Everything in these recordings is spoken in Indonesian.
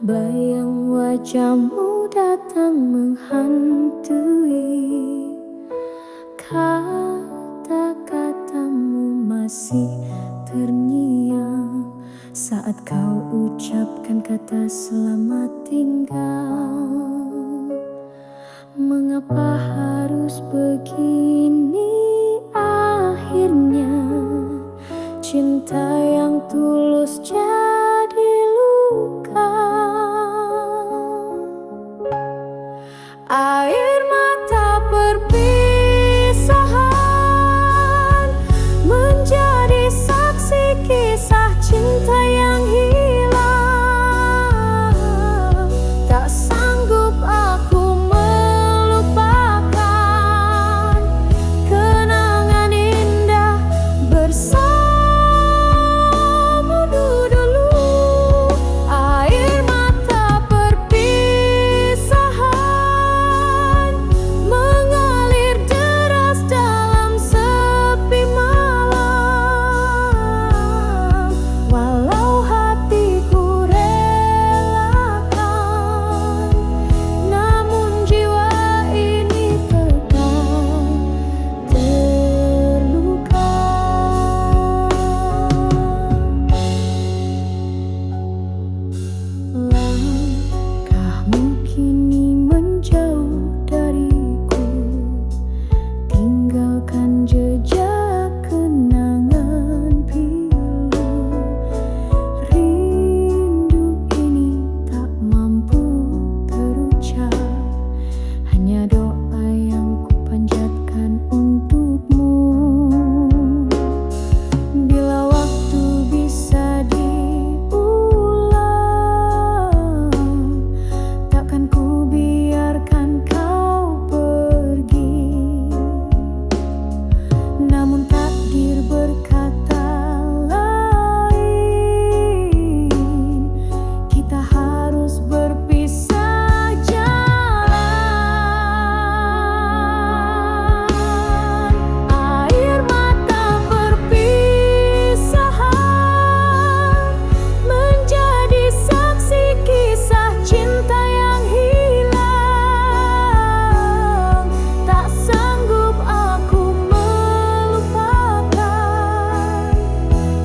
Bayang wajahmu datang menghantui, kata-katamu masih terngiang saat kau ucapkan kata selamat tinggal. Mengapa harus begini akhirnya? Cinta yang tulus jadi luka. Air mata perpisahan menjadi saksi kisah cinta yang hilang. Tak sanggup aku melupakan kenangan indah bersama dulu. Air mata perpisahan mengalir deras dalam sepi malam. Walau hatiku relakan, namun jiwa ini tetap terluka. Langkahmu kini menjauh dariku, tinggalkan jejak kenangan pilu. Rindu ini tak mampu terucap, hanya doa yang kupanjatkan untukmu. Bila waktu bisa diulang, takkan ku biarkan kau pergi. Namun takdir berkata lain, kita harus berpisah jalan. Air mata perpisahan menjadi saksi kisah cinta yang hilang. Tak sanggup aku melupakan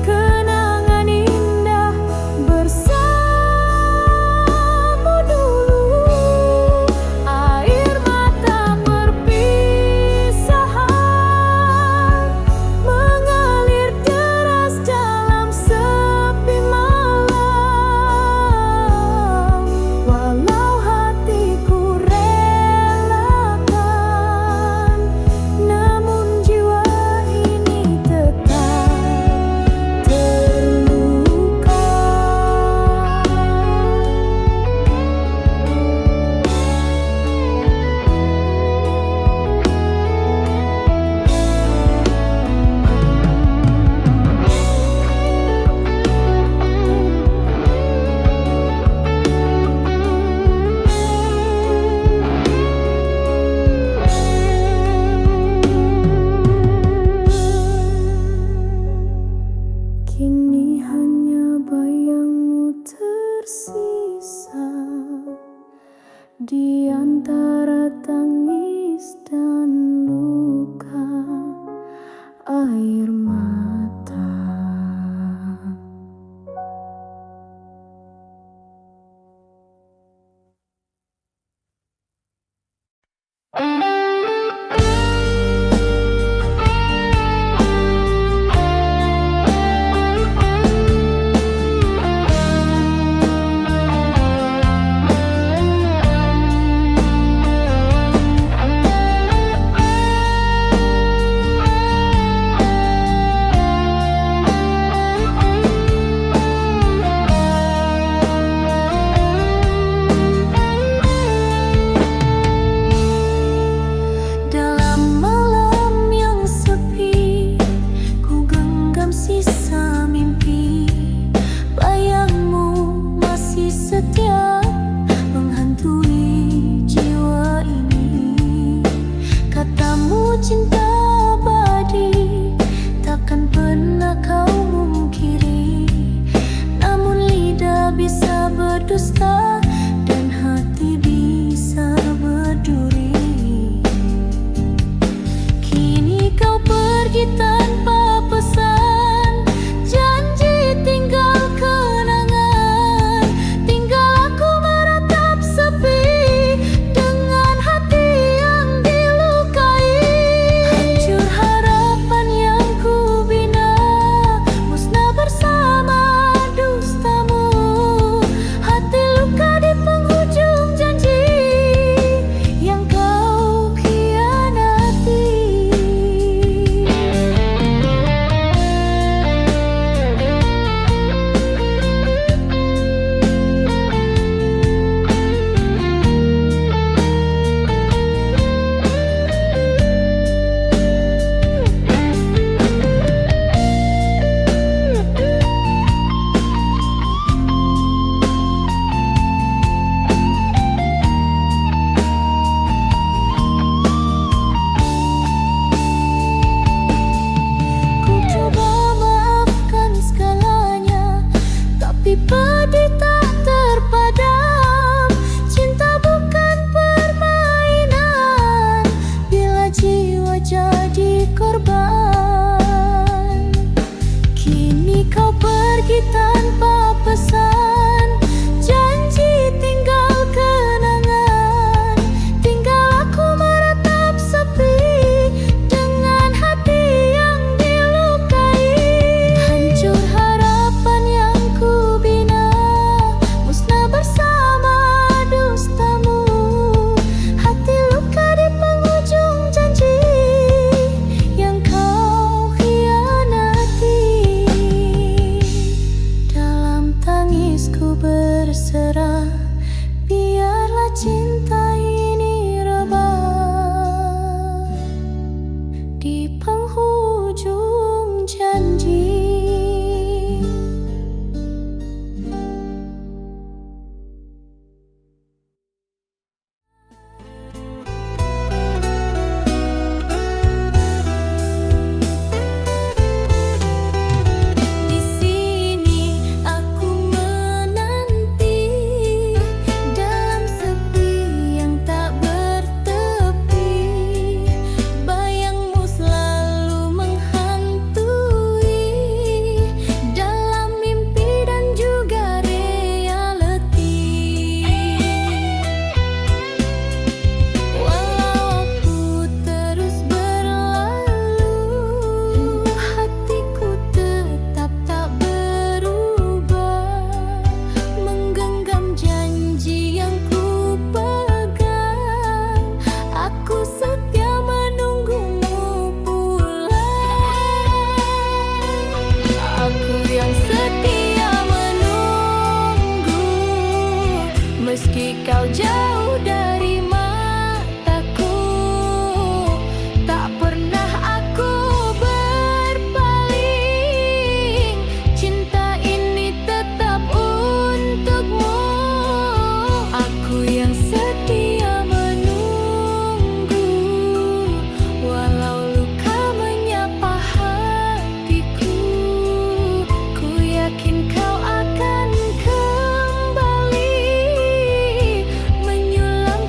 kenangan indah bersama dulu. Air mata perpisahan mengalir deras dalam sepi malam. Walau hatiku relakan, namun jiwa ini tetap terluka. Kini hanya bayangmu tersisa di antara tangis dan luka air mata. Meski kau jauh dari mataku, tak pernah aku berpaling. Cinta ini tetap untukmu. Aku yang setia menunggu, walau luka menyapa hatiku. Ku yakin kau akan kembali menyulam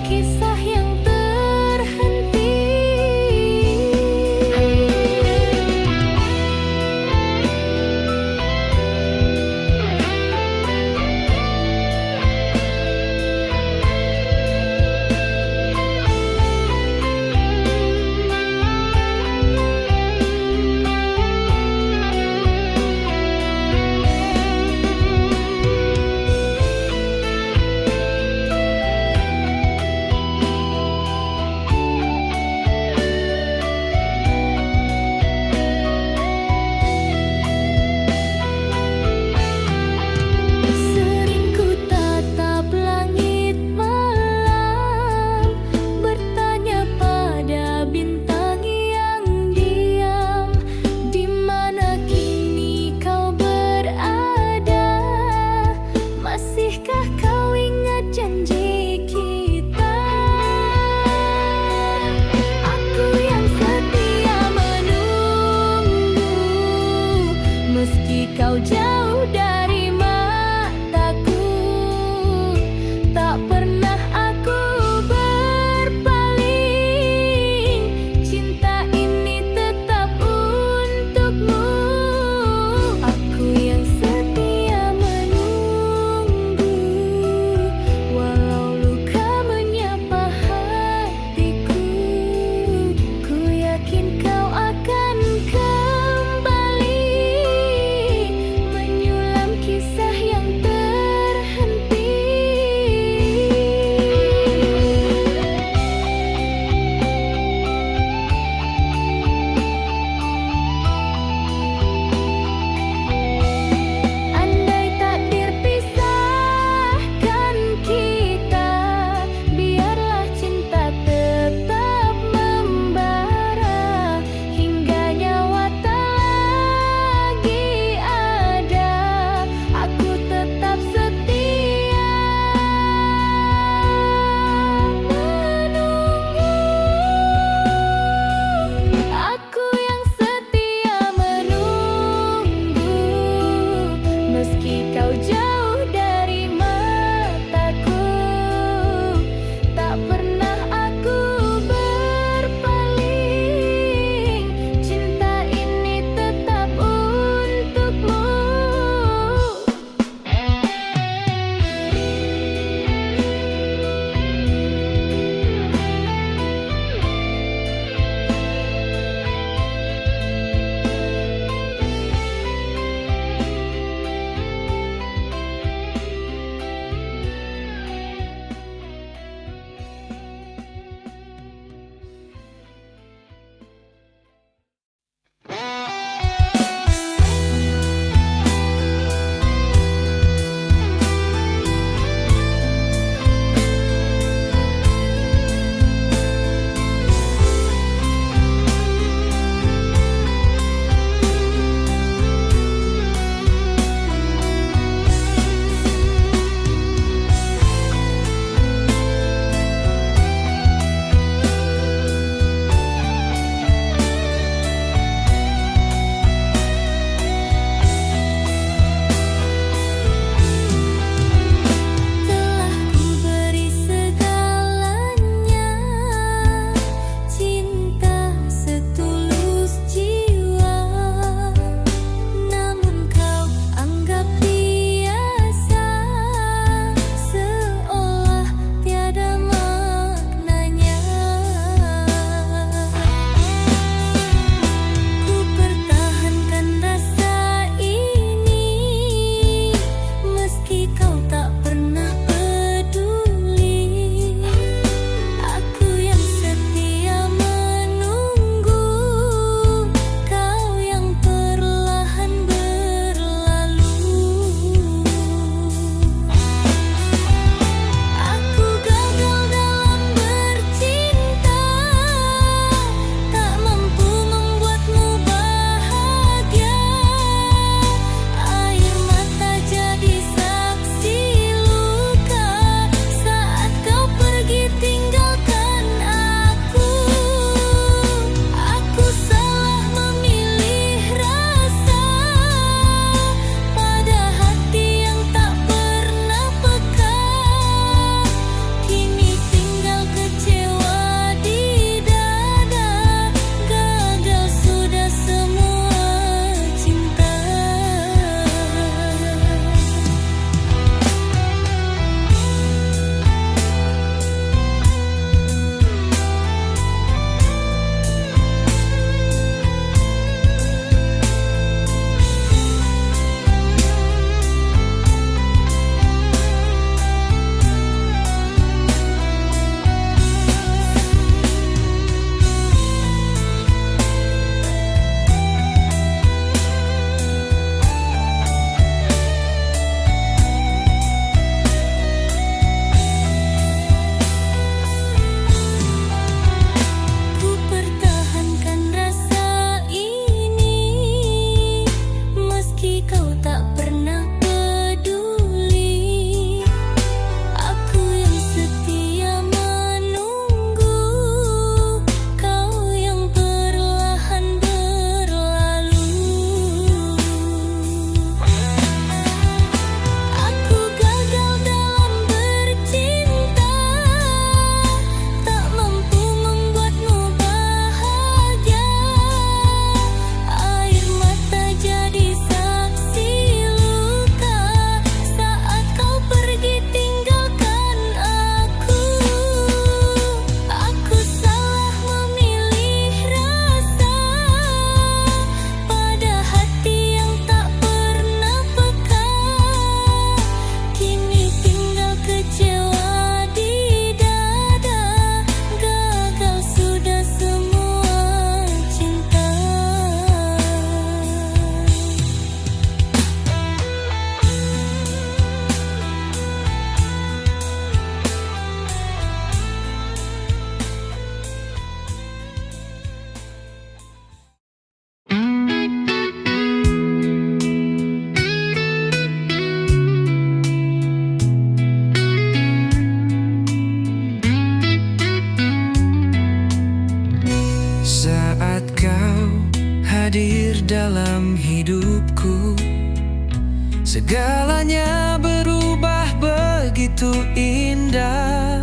Segalanya berubah begitu indah.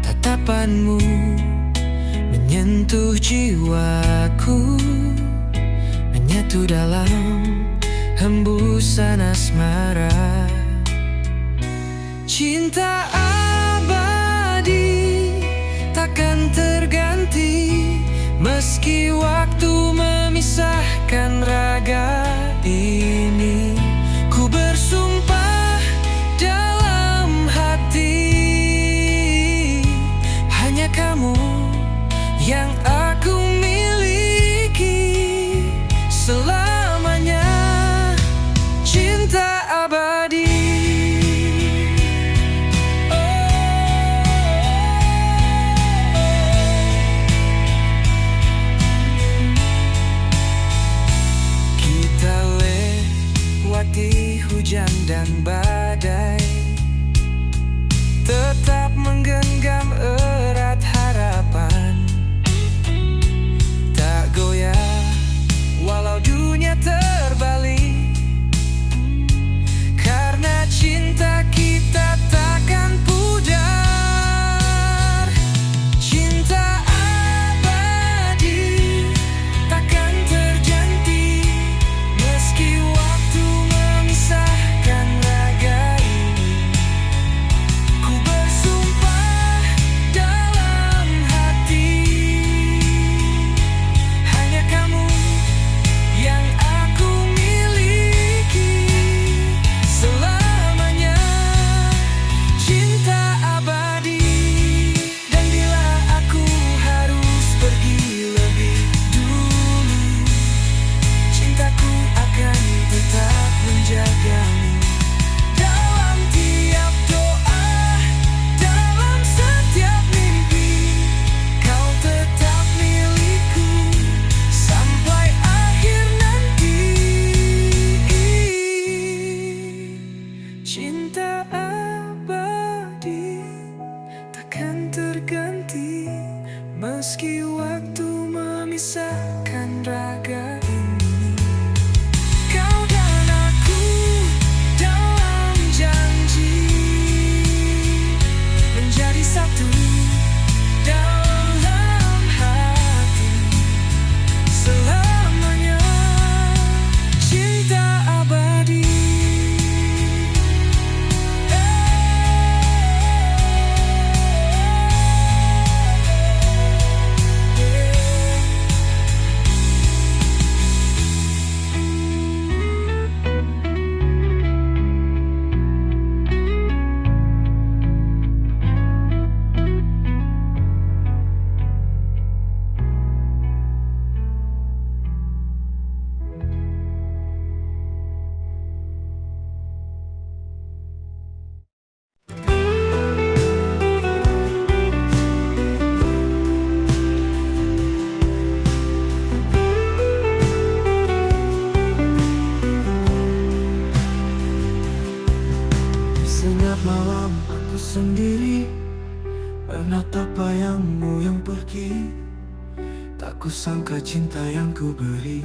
Tatapanmu menyentuh jiwaku, menyatu dalam hembusan asmara. Cinta abadi takkan terganti, meski waktu memisahkan raga ini. Ku bersumpah dalam hati, hanya kamu yang aku miliki selamanya. Cinta abadi. Kita lewati hujan dan badai, tetap menggenggam erat harapan. Tak goyah walau dunia terbalik, karena cinta kita takkan pudar. Cinta abadi takkan terganti, meski waktu memisahkan raga ini. Ku bersumpah dalam hati, hanya kamu yang aku miliki selamanya. Cinta abadi. Dan bila aku harus pergi lebih dulu, cintaku akan tetap menjagamu. Dalam tiap doa, dalam setiap mimpi, kau tetap milikku sampai akhir nanti. Cinta abadi takkan terganti, meski waktu memisahkan raga ini. Kau dan aku dalam janji, menjadi satu dalam hati selamanya. Cinta abadi. Senyap malam aku sendiri, menatap bayangmu yang pergi. Tak kusangka cinta yang ku beri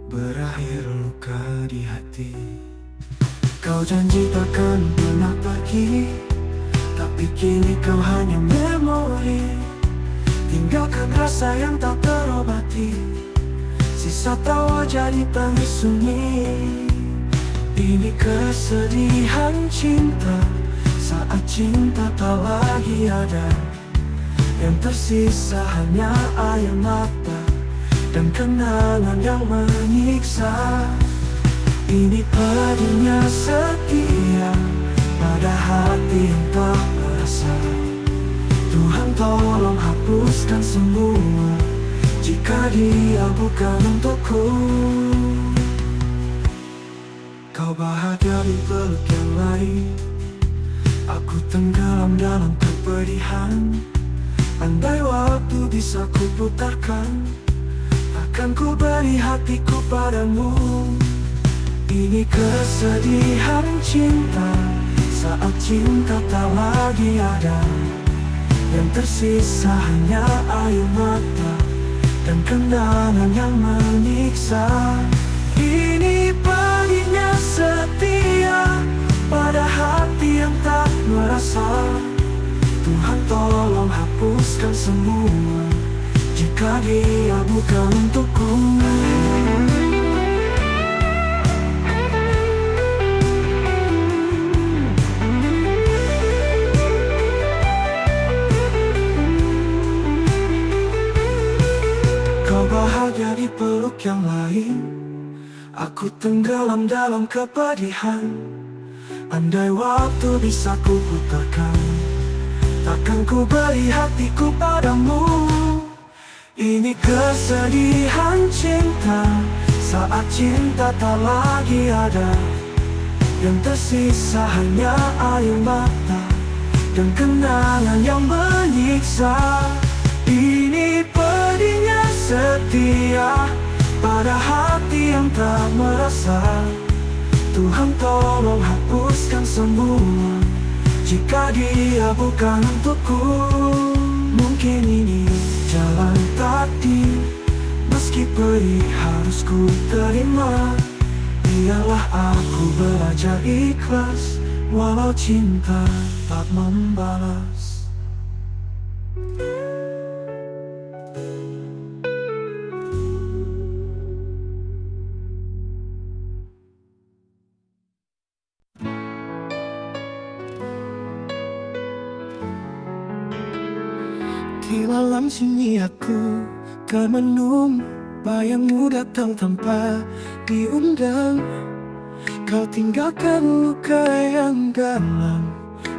berakhir luka di hati. Kau janji takkan pernah pergi, tapi kini kau hanya memori. Tinggalkan rasa yang tak terobati, sisa tawa jadi tangis sunyi. Ini kesedihan cinta, saat cinta tak lagi ada. Yang tersisa hanya air mata dan kenangan yang menyiksa. Ini pedihnya setia pada hati yang tak berasa. Tuhan tolong hapuskan semua jika dia bukan untukku. Kau bahagia di peluk yang lain, aku tenggelam dalam kepedihan. Andai waktu bisa ku putarkan, akan ku beri hatiku padamu. Ini kesedihan cinta, saat cinta tak lagi ada. Yang tersisa hanya air mata dan kenangan yang menyiksa. Ini pedihnya setia pada hati yang tak merasa. Tuhan tolong hapuskan semua jika Dia bukan untukku. Kau bahagia di peluk yang lain, aku tenggelam dalam kepedihan. Andai waktu bisa ku putarkan, takkan ku beri hatiku padamu. Ini kesedihan cinta, saat cinta tak lagi ada. Yang tersisa hanya air mata dan kenangan yang menyiksa. Ini pedihnya setia pada hati yang tak merasa. Tuhan tolong hapuskan semua jika Dia bukan untukku. Mungkin ini jalan takdir, meski pedih harus ku terima. Biarlah aku belajar ikhlas, walau cinta tak membalas. Di malam sini aku kan menung, bayangmu datang tanpa diundang. Kau tinggalkan luka yang dalam,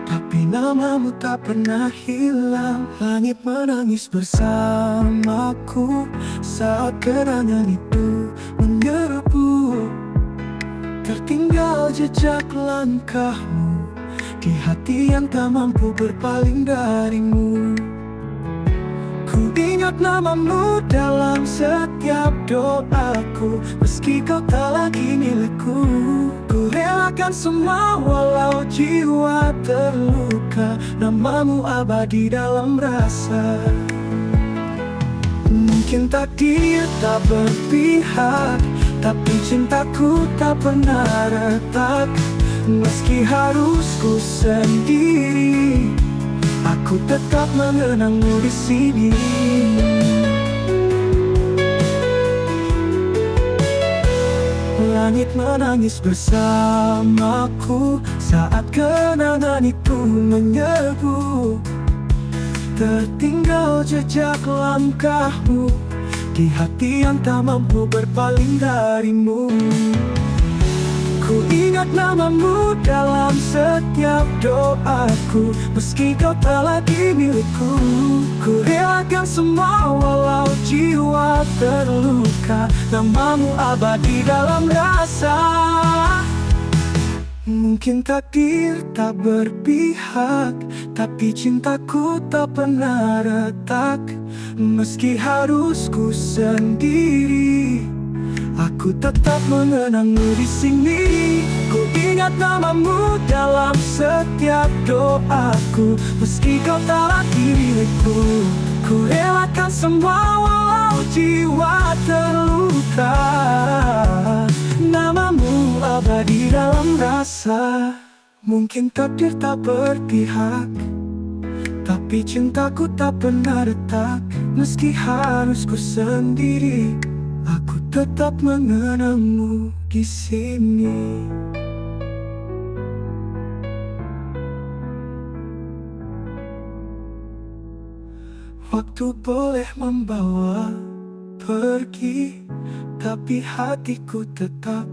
tapi namamu tak pernah hilang. Langit menangis bersamaku saat kenangan itu menyerbu. Tertinggal jejak langkahmu di hati yang tak mampu berpaling darimu. Ku ingat namamu dalam setiap doaku, meski kau tak lagi milikku. Ku relakan semua walau jiwa terluka, namamu abadi dalam rasa. Mungkin takdir tak berpihak, tapi cintaku tak pernah retak. Meski harus ku sendiri, aku tetap mengenangmu di sini. Langit menangis bersamaku saat kenangan itu menyerbu. Tertinggal jejak langkahmu di hati yang tak mampu berpaling darimu. Ku ingat namamu dalam setiap doaku, meski kau tak lagi milikku. Ku relakan semua walau jiwa terluka, namamu abadi dalam rasa. Mungkin takdir tak berpihak, tapi cintaku tak pernah retak. Meski harus ku sendiri, aku tetap mengenangmu di sini. Ku ingat namamu dalam setiap doaku, meski kau tak lagi milikku. Ku relakan semua walau jiwa terluka, namamu abadi dalam rasa. Mungkin takdir tak berpihak, tapi cintaku tak pernah retak. Meski harus ku sendiri, aku tetap mengenangmu di sini. Waktu boleh membawa pergi, tapi hatiku tetap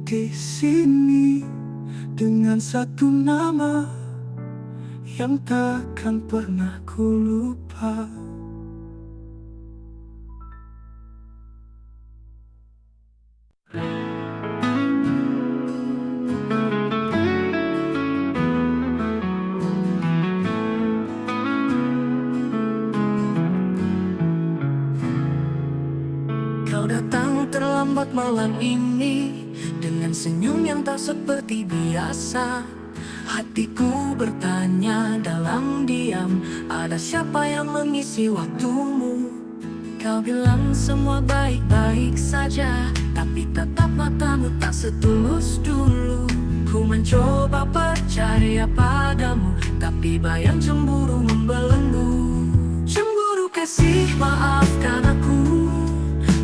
di sini dengan satu nama yang takkan pernah ku lupa. Kau datang terlambat malam ini dengan senyum yang tak seperti biasa. Hatiku bertanya dalam diam, ada siapa yang mengisi waktumu? Kau bilang semua baik-baik saja, tapi tetap matamu tak setulus dulu. Ku mencoba percaya padamu, tapi bayang cemburu membelenggu. Cemburu kasih, maafkan aku.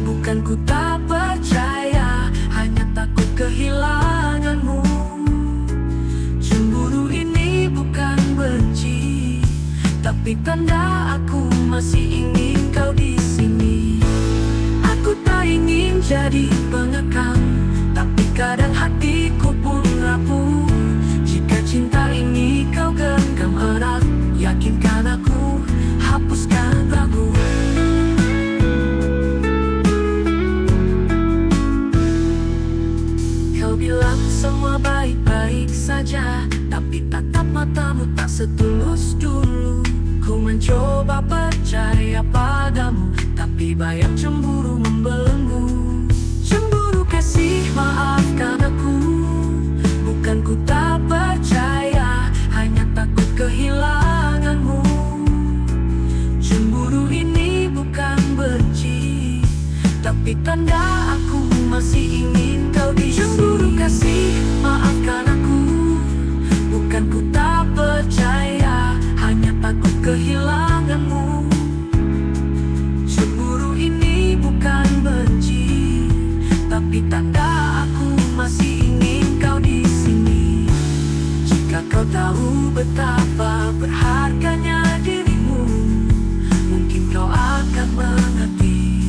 Bukan ku tak percaya, hanya takut kehilanganmu. Cemburu ini bukan benci, tapi tanda aku masih ingin kau di sini. Aku tak ingin jadi pengekang, tapi kadang hatiku pun rapuh. Jika cinta ini kau genggam erat, yakinkan aku, hapuskan ragu. Kau bilang semua baik-baik saja, tapi tatap matamu tak setulus dulu. Ku mencoba percaya padamu, tapi bayang cemburu membelenggu. Cemburu kasih, maafkan aku. Bukan ku tak percaya, hanya takut kehilanganmu. Cemburu ini bukan benci, tapi tanda aku masih ingin kau di sini. Cemburu kasih, maafkan aku. Bukan ku tak percaya, hanya takut kehilanganmu. Cemburu ini bukan benci, tapi tanda aku masih ingin kau di sini. Jika kau tahu betapa berharganya dirimu, mungkin kau akan mengerti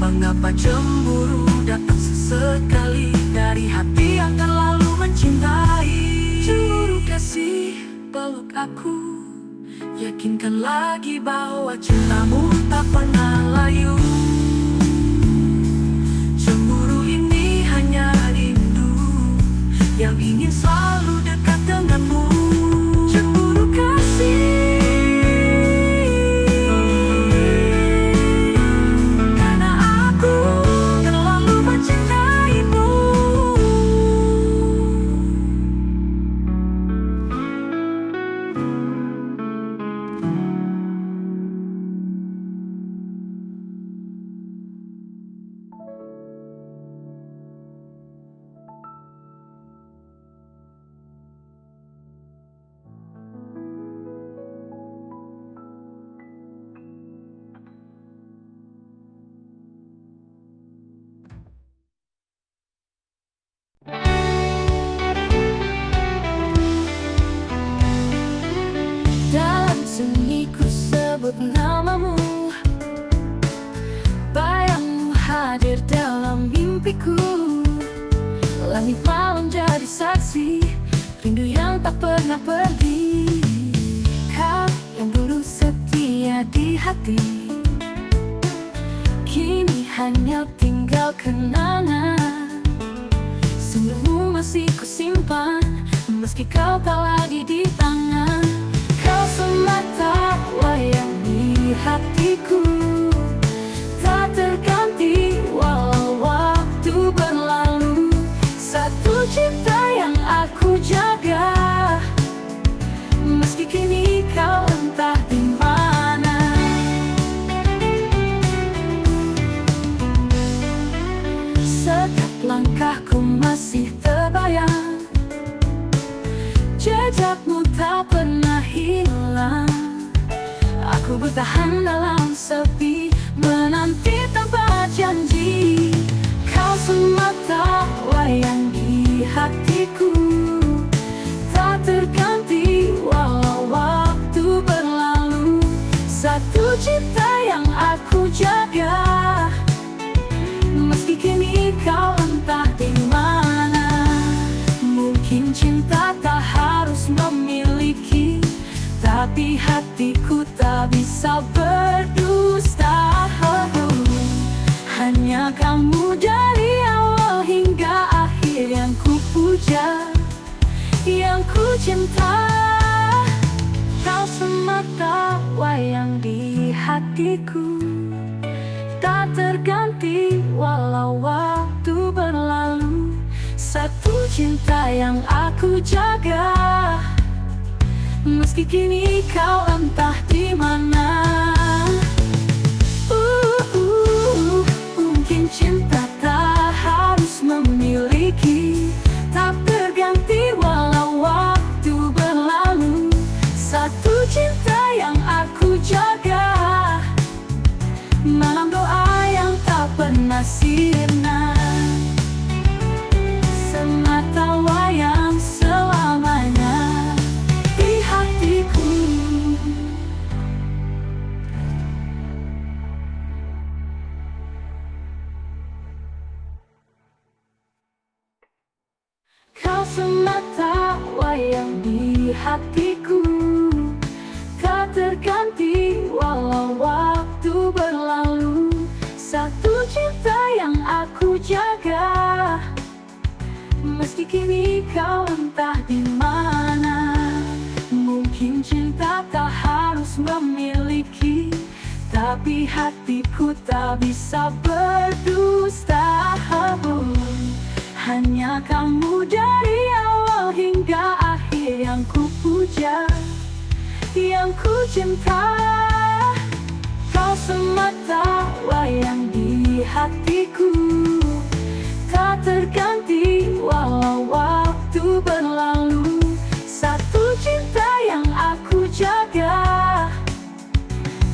mengapa cemburu datang sesekali dari hati yang terlalu mencintai. Cemburu kasih, peluk aku. Yakinkan lagi bahwa cintamu tak pernah layu. Cemburu ini hanya rindu yang ingin selalu dekat denganmu. Cemburu kasih, karena aku terlalu mencintaimu. Dalam sunyi ku sebut namamu, bayangmu hadir dalam mimpiku. Langit malam jadi saksi, rindu yang tak pernah pergi. Kau yang dulu setia di hati, kini hanya tinggal kenangan. Senyummu masih ku simpan, meski kau tak lagi di tangan. Kau semata wayang di hatiku, tak terganti walau waktu berlalu. Satu cinta yang aku jaga, meski kini kau entah di mana. Setiap langkahku masih terbayang, jejakmu tak pernah hilang. Aku bertahan dalam sepi, menanti tanpa janji. Kau semata wayang di hatiku, tak terganti walau waktu berlalu. Satu cinta yang aku jaga, meski kini kau entah di mana. Mungkin cinta tak harus memiliki, tapi hatiku tak bisa berdusta. Hanya kamu dari awal hingga akhir yang ku puja, yang ku cinta. Kau semata wayang di hatiku, tak terganti walau waktu berlalu. Satu cinta yang aku jaga, meski kini kau entah di mana. Meski kini kau entah di mana, mungkin cinta tak harus memiliki, tapi hatiku tak bisa berdusta. Hanya kamu dari awal hingga akhir yang ku puja, yang ku cinta. Kau semata wayang di hatiku, tak terganti walau waktu berlalu. Satu cinta yang aku jaga,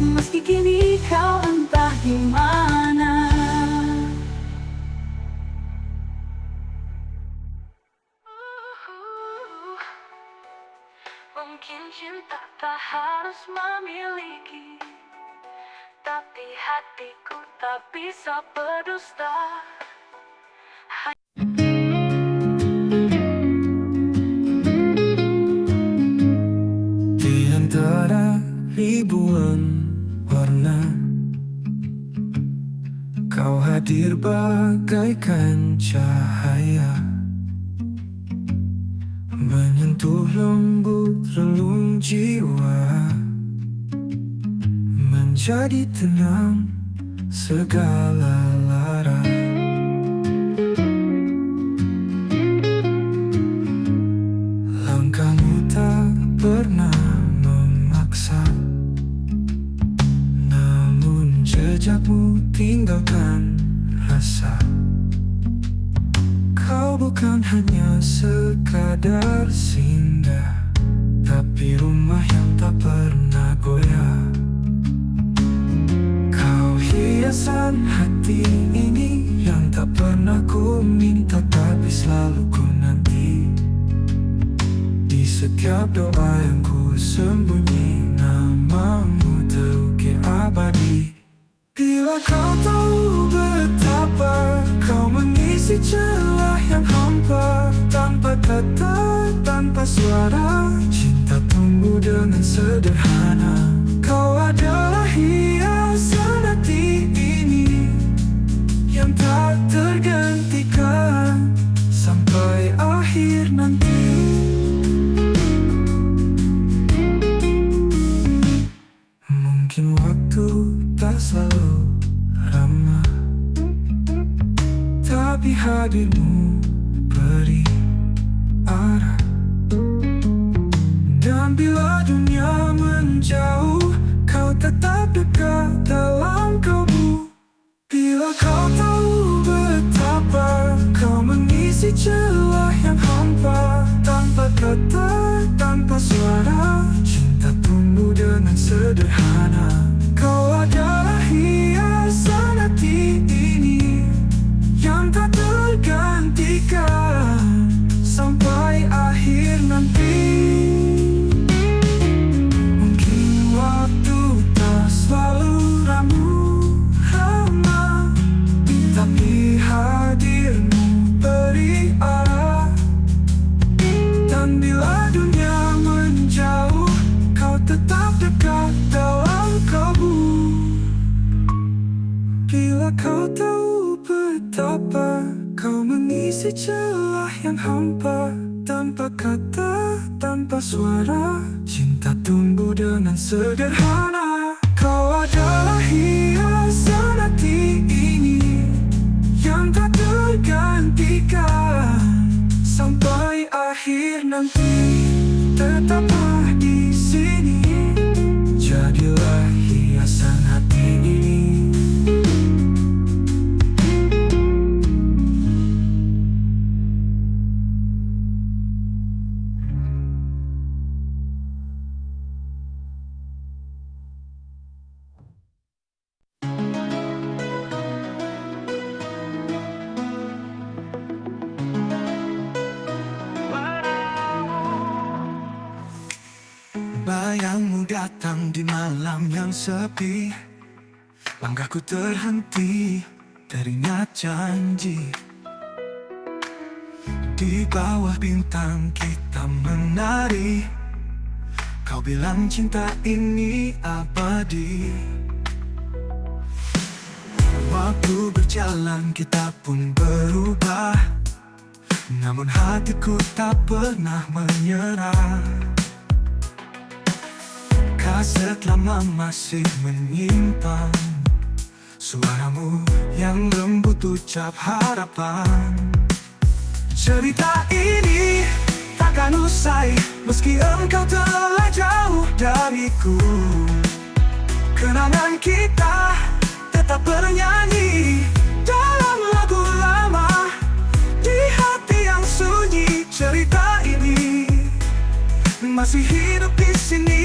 meski kini kau entah di mana. Mungkin cinta tak harus memiliki, tapi hatiku tak bisa berdusta. Di antara ribuan warna, kau hadir bagaikan cahaya, menyentuh lembut relung jiwa, menjadi tenang segala lara. Langkahmu tak pernah memaksa, namun jejakmu tinggalkan rasa. Kau bukan hanya sekadar singgah, tapi rumah yang tak pernah goyah. Kau hiasan hati ini yang tak pernah ku minta, tapi selalu ku nanti. Di setiap doa yang ku sembunyi, namamu terukir abadi. Bila kau tahu betapa kau mengisi celah yang hampa, tanpa kata, tanpa suara, cinta tumbuh dengan sederhana. Kau adalah hiasan hati ini yang tak tergantikan sampai akhir nanti. Mungkin waktu tak selalu ramah, tapi hadirmu beri arah. Dan bila dunia menjauh, kau tetap dekat dalam kalbu. Bila kau tahu betapa kau mengisi celah yang hampa, tanpa kata, tanpa suara, cinta tumbuh dengan sederhana. Kau adalah hiasan hati ini yang tak tergantikan sampai akhir nanti. Mungkin waktu tak selalu ramah, tapi hadirmu beri arah. Dan bila dunia menjauh, kau tetap dekat dalam kalbu. Bila kau tahu betapa kau mengisi celah yang hampa, tanpa kata, tanpa suara, cinta tumbuh dengan sederhana. Kau adalah hiasan hati ini yang tak tergantikan sampai akhir nanti. Tetaplah di sini, jadilah hiasan hati ini. Bayangmu datang di malam yang sepi, langkahku terhenti, teringat janji. Di bawah bintang kita menari, kau bilang cinta ini abadi. Waktu berjalan kita pun berubah, namun hatiku tak pernah menyerah. Kaset lama masih menyimpan suaramu yang lembut ucap harapan. Cerita ini takkan usai meski engkau telah jauh dariku. Kenangan kita tetap bernyanyi dalam lagu lama di hati yang sunyi. Cerita ini masih hidup di sini.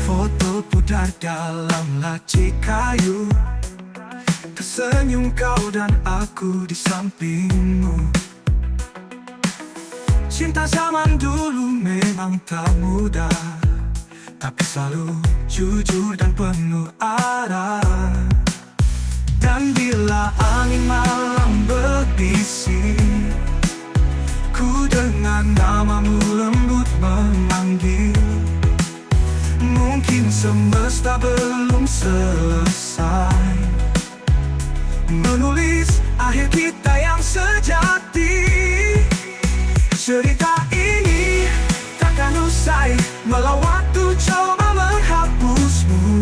Foto pudar dalam laci kayu, tersenyum kau dan aku di sampingmu. Cinta zaman dulu memang tak mudah, tapi selalu jujur dan penuh arah. Dan bila angin malam berbisik, ku dengar namamu lembut memanggil. Mungkin semesta belum selesai menulis akhir kita yang sejati. Cerita ini takkan usai walau waktu coba menghapusmu.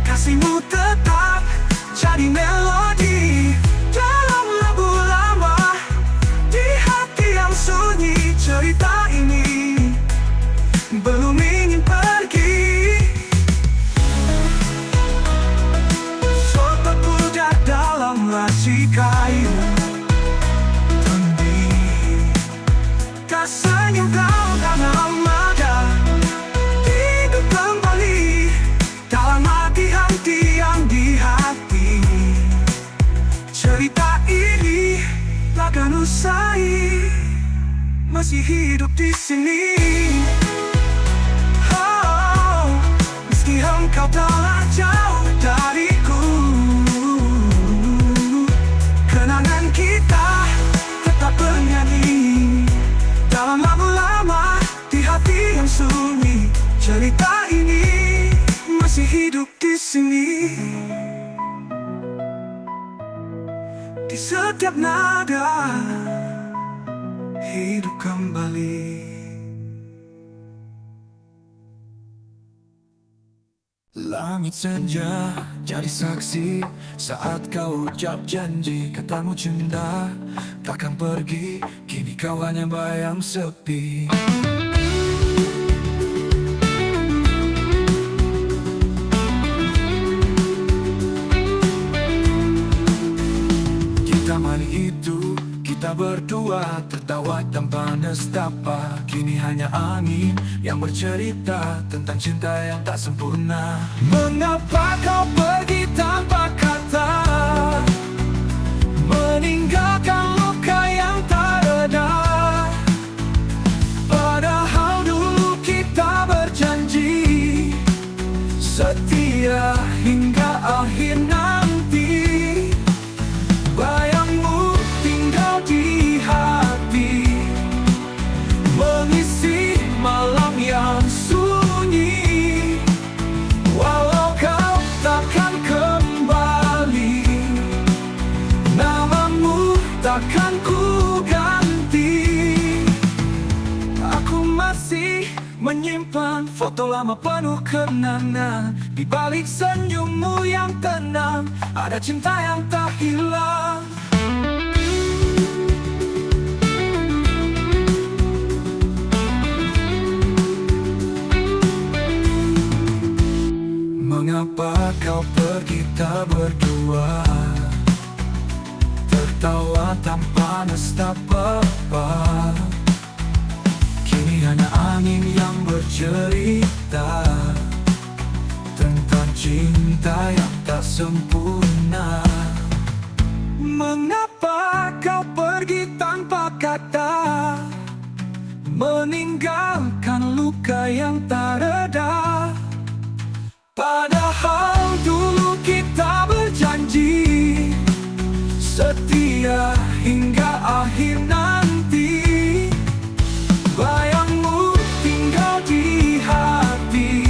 Kasihmu tetap jadi melodi dalam lagu lama di hati yang sunyi. Cerita ini belum ingin pergi. Foto pudar dalam laci kayu, senyum kau dan armada hidup kembali dalam hati-hati yang di hati. Cerita ini takkan usai masih hidup di sini. Oh, meski engkau telah jauh dariku, kenangan kita tetap bernyanyi dalam lagu lama di hati yang sunyi. Cerita ini masih hidup di sini. Di setiap nada hidup kembali. Langit senja jadi saksi saat kau ucap janji. Katamu cinta takkan pergi, kini kau hanya bayang sepi. Di taman itu kita berdua tertawa tanpa nestapa. Kini hanya angin yang bercerita tentang cinta yang tak sempurna. Mengapa kau pergi tanpa kata, meninggalkan luka yang tak reda? Padahal dulu kita berjanji setia hingga akhir nanti. Bayangmu tinggal di hati, mengisi malam yang sunyi. Walau kau takkan kembali, namamu takkan ku ganti. Aku masih menyimpan foto lama penuh kenangan. Di balik senyummu yang tenang ada cinta yang tak hilang. Mengapa kau pergi tak berdua, tertawa tanpa nestapa? Kini hanya angin yang bercerita tentang cinta yang tak sempurna. Mengapa kau pergi tanpa kata, meninggalkan luka yang tak reda? Padahal dulu kita berjanji setia hingga akhir nanti. Bayangmu tinggal di hati,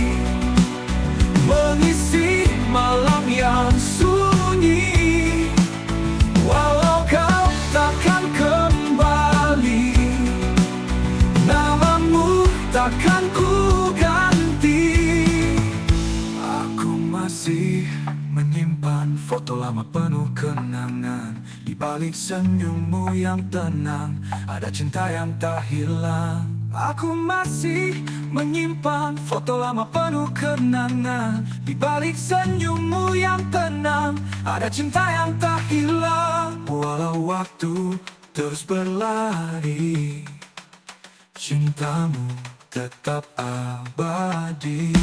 mengisi malam yang sunyi. Walau kau takkan akan ku ganti. Aku masih menyimpan foto lama penuh kenangan. Di balik senyummu yang tenang, ada cinta yang tak hilang. Aku masih menyimpan foto lama penuh kenangan. Di balik senyummu yang tenang, ada cinta yang tak hilang. Walau waktu terus berlari, cintamu tetap abadi.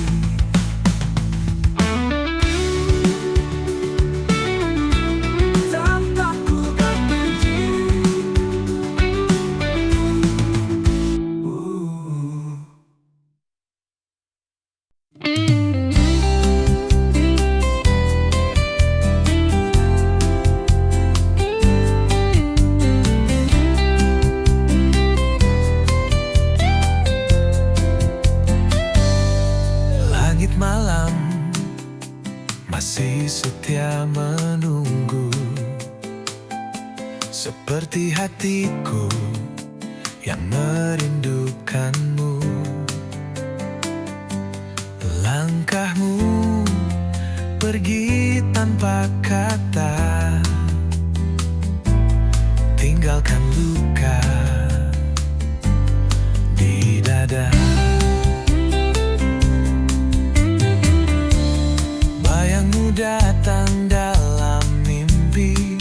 Tak ku kan benci. Langit malam masih setia menunggu, seperti hatiku yang merindukanmu. Langkahmu pergi tanpa kata, tinggalkan luka di dada. Bayangmu datang dalam mimpi,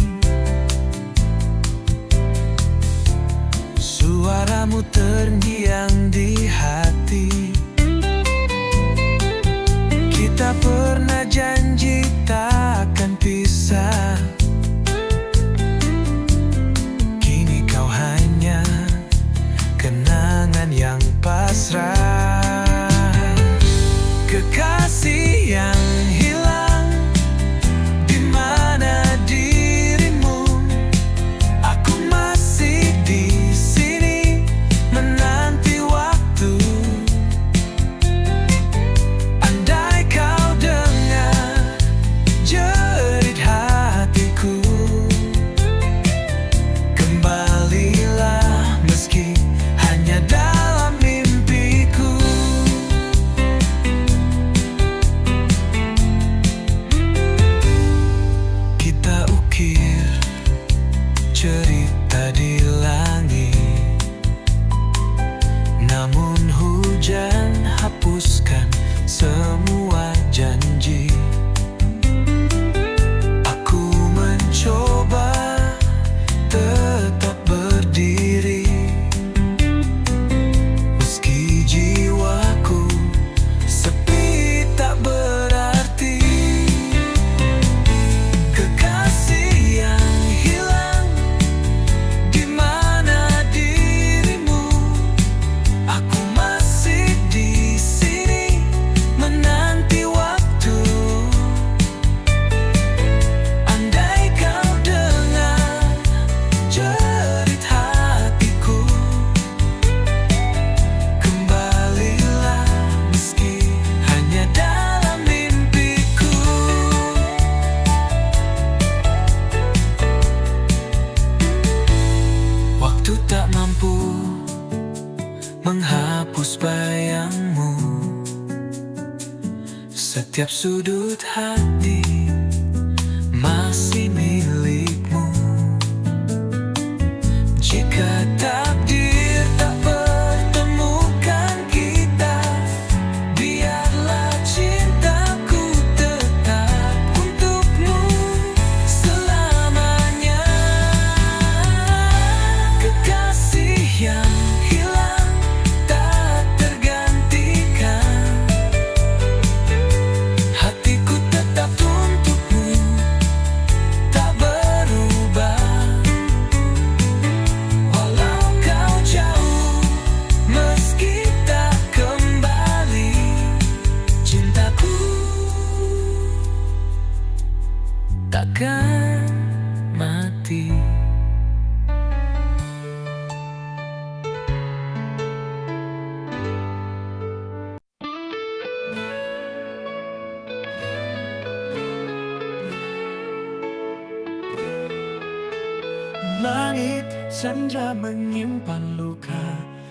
suaramu terngiang di hati. Kita pernah janji takkan pisah, kini kau hanya kenangan yang pasrah. Kekasih yang hilang, di mana dirimu? Aku masih di sini menanti waktu. Andai kau dengar jerit hatiku, kembalilah meski hanya dalam mimpiku. Kita ukir cerita di langit, namun hujan hapuskan semua janji. Aku mencoba tetap berdiri, meski jiwaku sepi tak berarti. Kekasih yang hilang, di mana dirimu? Aku masih di sini menanti waktu. Andai kau dengar jerit hatiku, kembalilah meski hanya dalam mimpiku. Waktu tak mampu menghapus bayangmu, setiap sudut hati masih milikmu. Jika takdir tak pertemukan kita, biarlah cintaku tetap untukmu selamanya. Kekasih yang hilang tak tergantikan, hatiku tetap untukmu, tak berubah. Walau kau jauh, meski tak kembali, cintaku takkan mati. Langit senja menyimpan luka,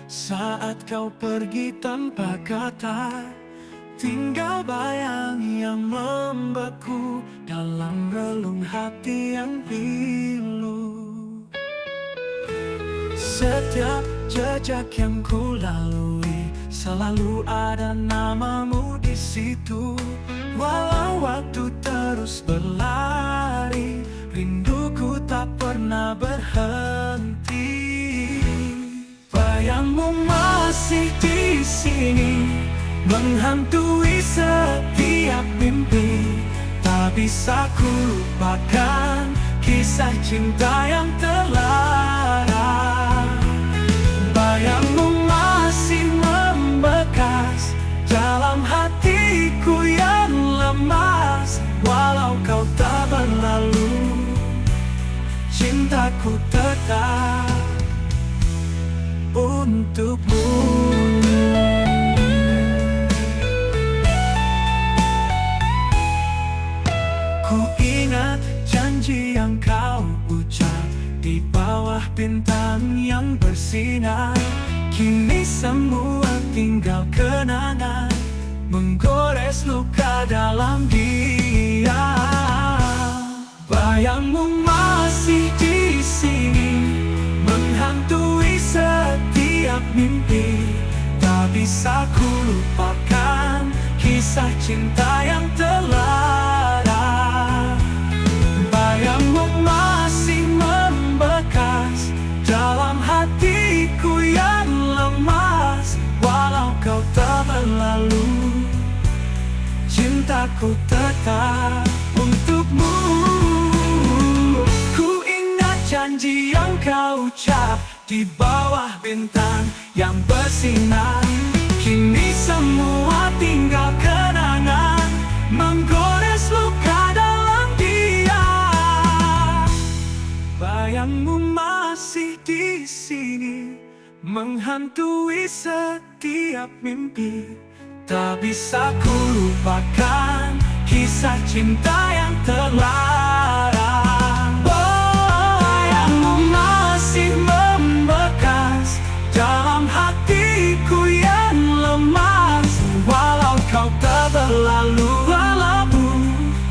Saat kau pergi tanpa kata, tinggal bayang yang membeku dalam relung hati yang pilu. Setiap jejak yang ku lalui, selalu ada namamu di situ. Walau waktu terus berlari, rinduku tak pernah berhenti. Bayangmu masih di sini, menghantui setiap mimpi. Tak bisa ku lupakan kisah cinta yang terlarang. Bayangmu masih membekas dalam hatiku yang lemas. Walau kau tak berlalu, cintaku tetap untukmu. Ku ingat janji yang kau ucap di bawah bintang yang bersinar. Kini semua tinggal kenangan, menggores luka dalam dia. Bayangmu masih di sini, menghantui setiap mimpi. Tak bisa ku lupakan kisah cinta yang terlarang. Bayangmu masih membekas dalam hatiku yang lemas. Walau kau tak berlalu, cintaku tetap untukmu. Ku ingat janji yang kau ucap di bawah bintang yang bersinar. Kini semua tinggal kenangan, menggores luka dalam dia. Bayangmu masih di sini, menghantui setiap mimpi. Tak bisa ku lupakan kisah cinta yang terlarang. Bayangmu masih membekas dalam hatiku yang lemas. Walau kau tak berlalu, walaupun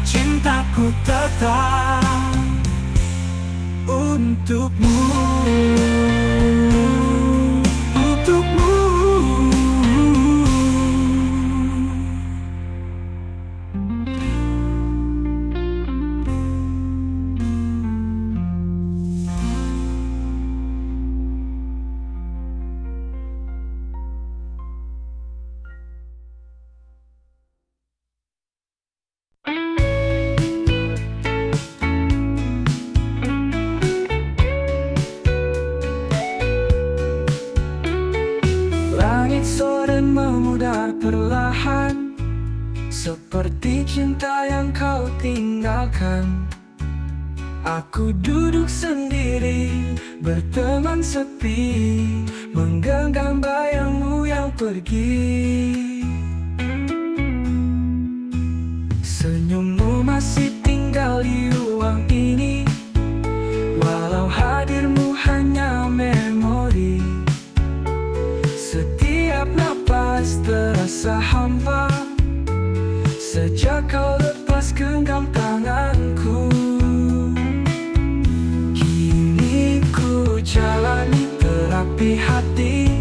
cintaku tetap untukmu. Untukmu. Langit sore memudar perlahan, seperti cinta yang kau tinggalkan. Aku duduk sendiri, berteman sepi, menggenggam bayangmu yang pergi. Senyummu masih tinggal di ruang ini, walau hadirmu hanya memori. Setiap napas terasa hampa sejak kau lepas genggam tanganku. Kini ku jalani terapi hati,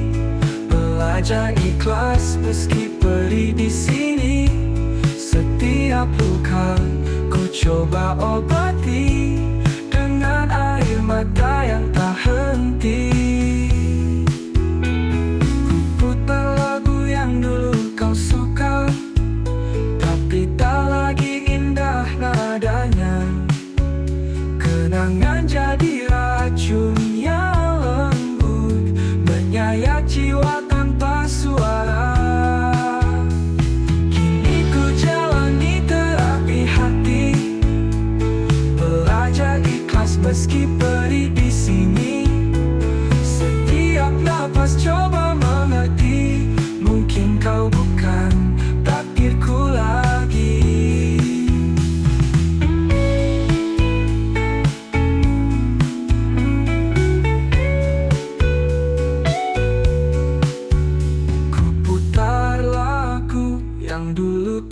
belajar ikhlas meski perih di sini. Setiap luka ku coba obati dengan air mata yang tak henti. Kenangan jadi racun yang lembut, menyayat jiwa tanpa suara. Kini ku jalani terapi hati, belajar ikhlas meski perih di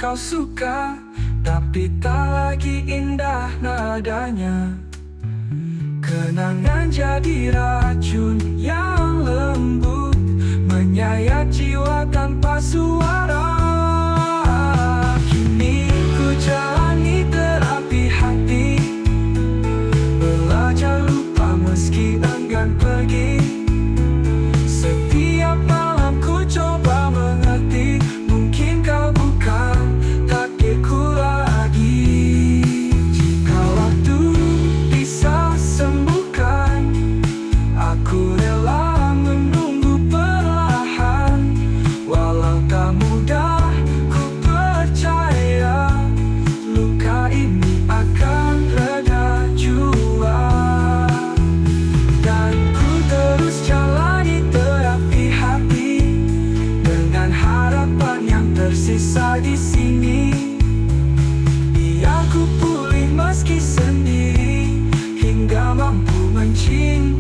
kau suka, tapi tak lagi indah nadanya. Kenangan jadi racun yang lembut, menyayat jiwa tanpa suara. Kini ku jalani terapi hati, belajar lupa meski enggan pergi. Setiap malam ku coba mengerti, mungkin kau bukan takdirku lagi. Jika waktu bisa sembuhkan, aku rela menunggu perlahan. Walau tak mudah, ku percaya luka ini akan reda jua. Dan ku terus jalani terapi hati, dengan harapan yang tersisa di sini. Biar ku pulih meski sendiri, hingga mampu mencintai.